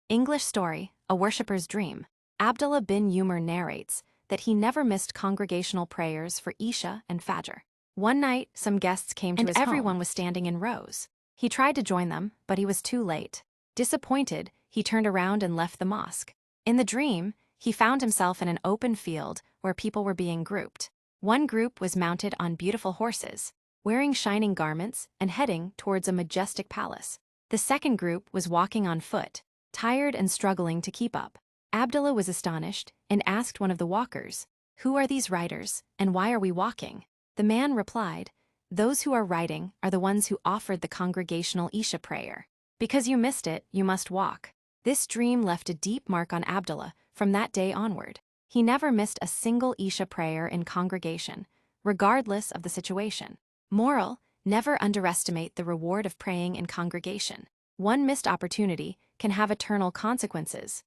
English story, A Worshipper's Dream. Abdullah bin Umar narrates that he never missed congregational prayers for Isha and Fajr. One night, some guests came to his home, and everyone was standing in rows. He tried to join them, but he was too late. Disappointed, he turned around and left the mosque. In the dream, he found himself in an open field where people were being grouped. One group was mounted on beautiful horses, wearing shining garments and heading towards a majestic palace. The second group was walking on foot, tired and struggling to keep up. Abdullah was astonished and asked one of the walkers, "Who are these riders, and why are we walking?" The man replied, "Those who are riding are the ones who offered the congregational Isha prayer. Because you missed it, you must walk." This dream left a deep mark on Abdullah from that day onward. He never missed a single Isha prayer in congregation, regardless of the situation. Moral: never underestimate the reward of praying in congregation. One missed opportunity can have eternal consequences.